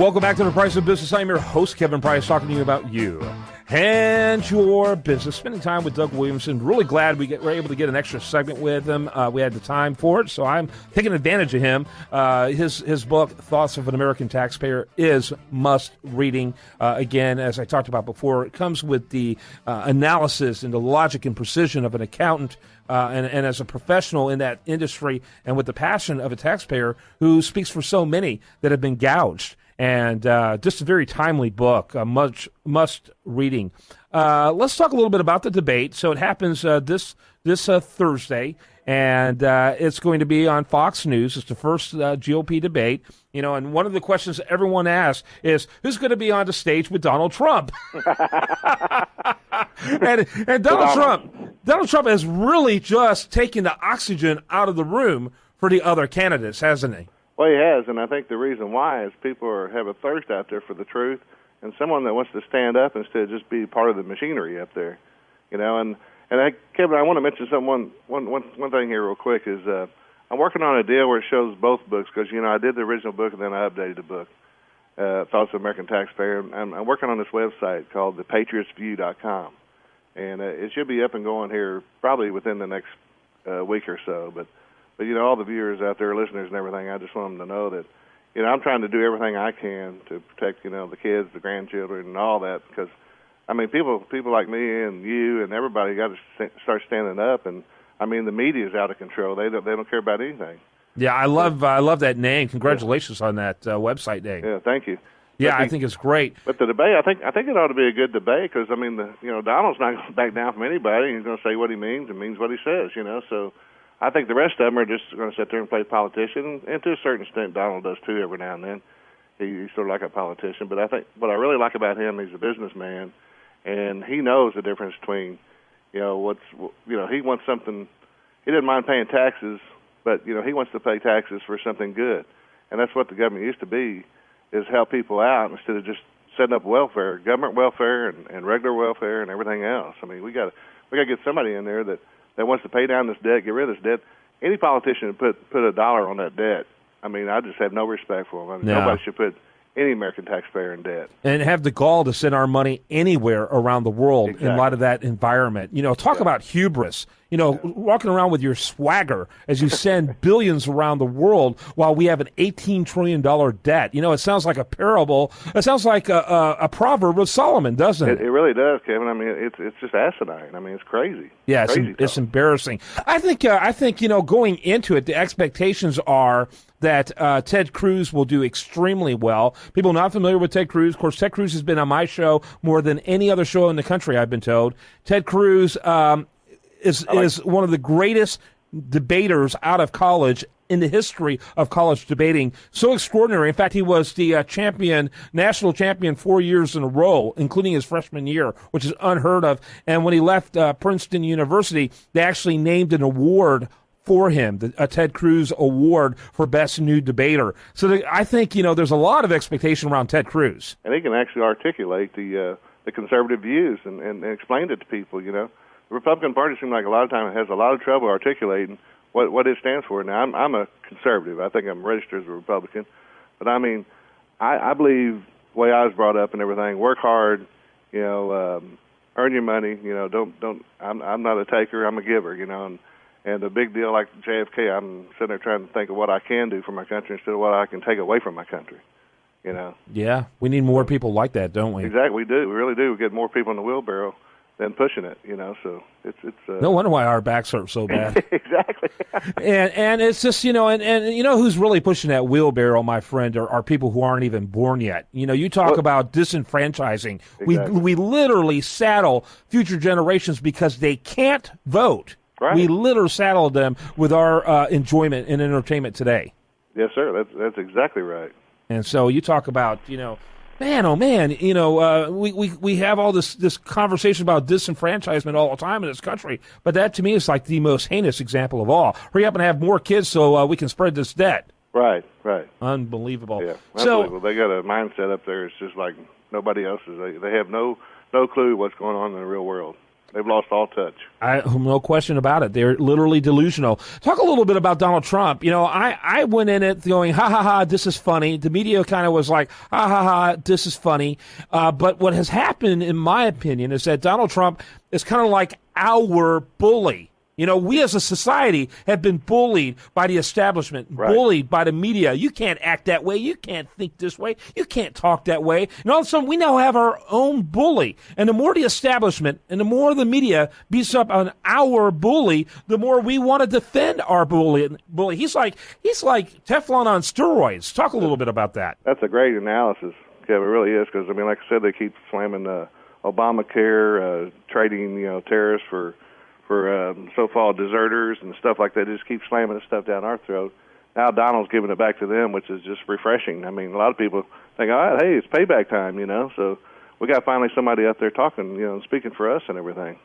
Welcome back to The Price of Business. I'm your host, Kevin Price, talking to you about you and your business. Spending time with Doug Williamson. Really glad we were able to get an extra segment with him. We had the time for it, so I'm taking advantage of him. His book, Thoughts of an American Taxpayer, is must-reading. Again, as I talked about before, it comes with the analysis and the logic and precision of an accountant, and as a professional in that industry, and with the passion of a taxpayer who speaks for so many that have been gouged. And just a very timely book, must reading. Let's talk a little bit about the debate. So it happens this Thursday, and it's going to be on Fox News. It's the first GOP debate. You know, and one of the questions everyone asks is, who's going to be on the stage with Donald Trump? and Donald Trump has really just taken the oxygen out of the room for the other candidates, hasn't he? Well, he has, and I think the reason why is people have a thirst out there for the truth, and someone that wants to stand up instead of just be part of the machinery up there, you know. And Kevin, I want to mention one thing here real quick is I'm working on a deal where it shows both books because, you know, I did the original book and then I updated the book, Thoughts of American Taxpayer. I'm working on this website called thepatriotsview.com, and it should be up and going here probably within the next week or so, But, you know, all the viewers out there, listeners and everything, I just want them to know that, you know, I'm trying to do everything I can to protect, you know, the kids, the grandchildren, and all that because, I mean, people like me and you and everybody got to start standing up. And, I mean, the media is out of control. They don't care about anything. Yeah, I love that name. Congratulations on that website name. Yeah, thank you. Yeah, I think it's great. But the debate, I think it ought to be a good debate because, I mean, Donald's not going to back down from anybody. He's going to say what he means and means what he says, you know, so I think the rest of them are just going to sit there and play politician, and to a certain extent, Donald does too every now and then. He's sort of like a politician, but I think what I really like about him, he's a businessman, and he knows the difference between, you know, he wants something. He doesn't mind paying taxes, but you know, he wants to pay taxes for something good, and that's what the government used to be, is help people out instead of just setting up welfare, government welfare, and regular welfare, and everything else. I mean, we got to get somebody in there that wants to pay down this debt, get rid of this debt. Any politician put $1 on that debt, I mean, I just have no respect for them. I mean, nobody should put any American taxpayer in debt. And have the gall to send our money anywhere around the world in light of that environment. You know, talk about hubris. You know, walking around with your swagger as you send billions around the world while we have an $18 trillion debt. You know, it sounds like a parable. It sounds like a proverb of Solomon, doesn't it? It really does, Kevin. I mean, it's just asinine. I mean, it's crazy. Yeah, it's embarrassing. I think, you know, going into it, the expectations are that Ted Cruz will do extremely well. People not familiar with Ted Cruz, of course, Ted Cruz has been on my show more than any other show in the country, I've been told. Ted Cruz is one of the greatest debaters out of college in the history of college debating. So extraordinary. In fact, he was the national champion 4 years in a row, including his freshman year, which is unheard of. And when he left Princeton University, they actually named an award for him, a Ted Cruz Award for Best New Debater. So I think, you know, there's a lot of expectation around Ted Cruz. And he can actually articulate the conservative views and explain it to people, you know. The Republican Party seems like a lot of times has a lot of trouble articulating what it stands for. Now, I'm a conservative. I think I'm registered as a Republican. But, I mean, I believe the way I was brought up and everything, work hard, you know, earn your money, you know, don't. I'm not a taker, I'm a giver, you know, and the big deal like JFK, I'm sitting there trying to think of what I can do for my country instead of what I can take away from my country, you know. Yeah, we need more people like that, don't we? Exactly, we do. We really do. We get more people in the wheelbarrow than pushing it, you know, so it's no wonder why our backs hurt so bad. Exactly. and it's just, you know, and you know who's really pushing that wheelbarrow, my friend, are people who aren't even born yet. You know, you talk about disenfranchising. Exactly. We literally saddle future generations because they can't vote. Right. We literally saddle them with our enjoyment and entertainment today. Yes, sir. That's exactly right. And so you talk about, you know, man, oh man, you know, we have all this conversation about disenfranchisement all the time in this country, but that to me is like the most heinous example of all. Hurry up and have more kids so we can spread this debt. Right. Unbelievable. Yeah, unbelievable. So they got a mindset up there. It's just like nobody else's. They have no clue what's going on in the real world. They've lost all touch. No question about it. They're literally delusional. Talk a little bit about Donald Trump. I went in it going, ha, ha, ha, this is funny. The media kind of was like, ha, ha, ha, this is funny. But what has happened, in my opinion, is that Donald Trump is kind of like our bully. We as a society have been bullied by the establishment, bullied by the media. You can't act that way. You can't think this way. You can't talk that way. And all of a sudden, we now have our own bully. And the more the establishment and the more the media beats up on our bully, the more we want to defend our bully. He's like Teflon on steroids. Talk a little bit about that. That's a great analysis, Kevin. It really is, because, like I said, they keep slamming Obamacare, trading, terrorists for so-called deserters and stuff like that. They just keep slamming this stuff down our throat. Now Donald's giving it back to them, which is just refreshing. A lot of people think, all right, hey, it's payback time, so we got finally somebody out there talking, speaking for us and everything.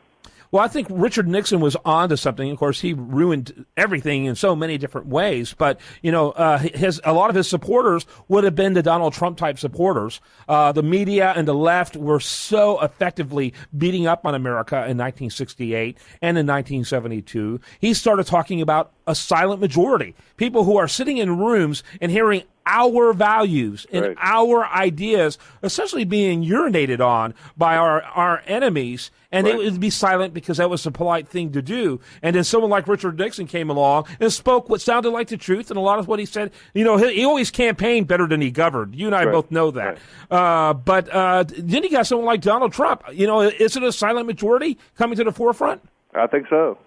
Well, I think Richard Nixon was on to something. Of course, he ruined everything in so many different ways. But, a lot of his supporters would have been the Donald Trump type supporters. The media and the left were so effectively beating up on America in 1968 and in 1972. He started talking about a silent majority, people who are sitting in rooms and hearing our values and our ideas essentially being urinated on by our enemies, and they would be silent because that was the polite thing to do. And then someone like Richard Nixon came along and spoke what sounded like the truth, and a lot of what he said, he always campaigned better than he governed. You and I both know that. But then you got someone like Donald Trump. Is it a silent majority coming to the forefront? I think so.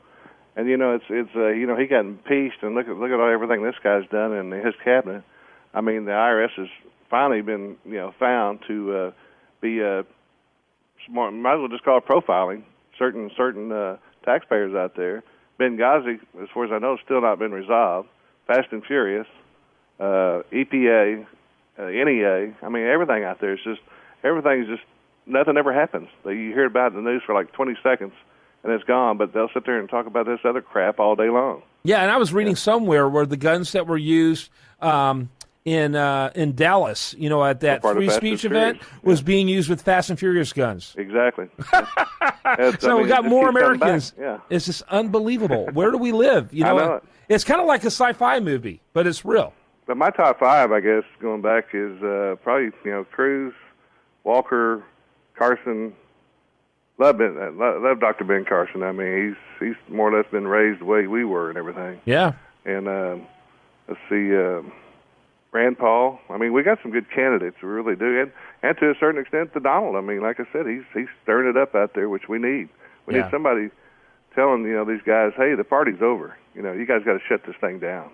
And it's he got impeached, and look at everything this guy's done and his cabinet. The IRS has finally been, found to be smart. Might as well just call it profiling certain taxpayers out there. Benghazi, as far as I know, still not been resolved. Fast and Furious, EPA, NEA. Everything out there is just nothing ever happens. You hear about it in the news for like 20 seconds, and it's gone. But they'll sit there and talk about this other crap all day long. Yeah, and I was reading somewhere where the guns that were used in Dallas, at that free speech event, was being used with Fast and Furious guns. Exactly. So we got more Americans. Yeah. It's just unbelievable. Where do we live? I know it. It's kind of like a sci-fi movie, but it's real. But my top five, I guess, going back is probably Cruz, Walker, Carson. Love Dr. Ben Carson. He's more or less been raised the way we were and everything. Yeah. And let's see, Rand Paul. We got some good candidates, we really do, and to a certain extent, the Donald. Like I said, he's stirring it up out there, which we need. We need somebody telling these guys, hey, the party's over. You guys got to shut this thing down.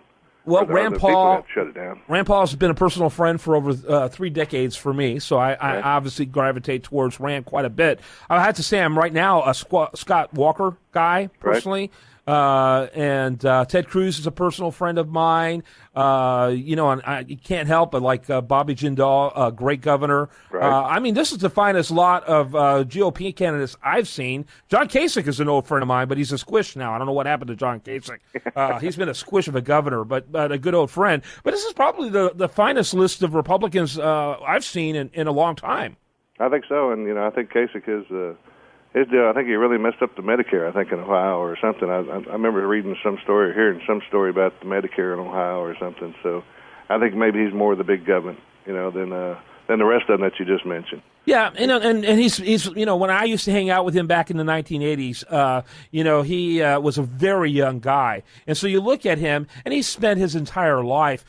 Well, Rand Paul shut it down. Rand Paul has been a personal friend for over 3 decades for me, so I obviously gravitate towards Rand quite a bit. I have to say I'm right now a Scott Walker guy, personally. And Ted Cruz is a personal friend of mine. And you can't help but like Bobby Jindal, a great governor. This is the finest lot of GOP candidates I've seen. John Kasich is an old friend of mine, but he's a squish now. I don't know what happened to John Kasich. He's been a squish of a governor, but a good old friend. But this is probably the finest list of Republicans I've seen in a long time. I think so, and I think Kasich is. His deal, I think he really messed up the Medicare, I think, in Ohio or something. I remember reading some story, hearing some story about the Medicare in Ohio or something. So I think maybe he's more the big government, than the rest of them that you just mentioned. Yeah, and he's when I used to hang out with him back in the 1980s, he was a very young guy. And so you look at him, and he spent his entire life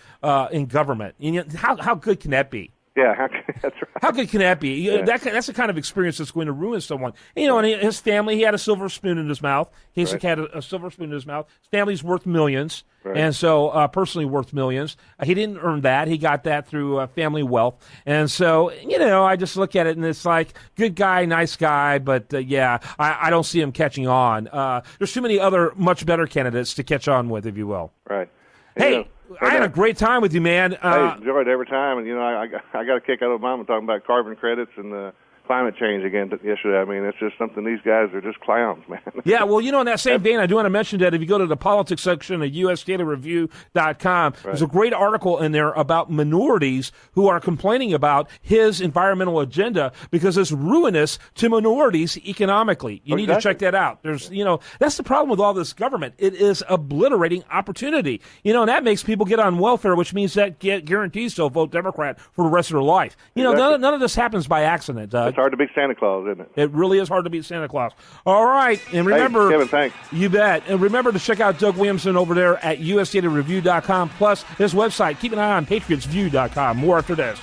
in government. How good can that be? Yeah, that's right. How good can that be? Yeah. That's the kind of experience that's going to ruin someone. And his family, he had a silver spoon in his mouth. Kasich had a silver spoon in his mouth. His family's worth millions, and so personally worth millions. He didn't earn that. He got that through family wealth. And so, I just look at it, and it's like, good guy, nice guy, but, I don't see him catching on. There's too many other much better candidates to catch on with, if you will. Right. Hey, I had a great time with you, man. Enjoyed every time, and I got a kick out of Obama talking about carbon credits and climate change again yesterday. I mean, it's just something. These guys are just clowns, man. Yeah, well, in that same vein, I do want to mention that if you go to the politics section of USDataReview.com, there's a great article in there about minorities who are complaining about his environmental agenda because it's ruinous to minorities economically. You need to check that out. There's, that's the problem with all this government. It is obliterating opportunity. And that makes people get on welfare, which means that guarantees they'll vote Democrat for the rest of their life. None of this happens by accident, Doug. It's hard to beat Santa Claus, isn't it? It really is hard to beat Santa Claus. All right, and remember, Kevin, thanks. You bet. And remember to check out Doug Williamson over there at USDataReview.com, plus his website. Keep an eye on PatriotsView.com. More after this.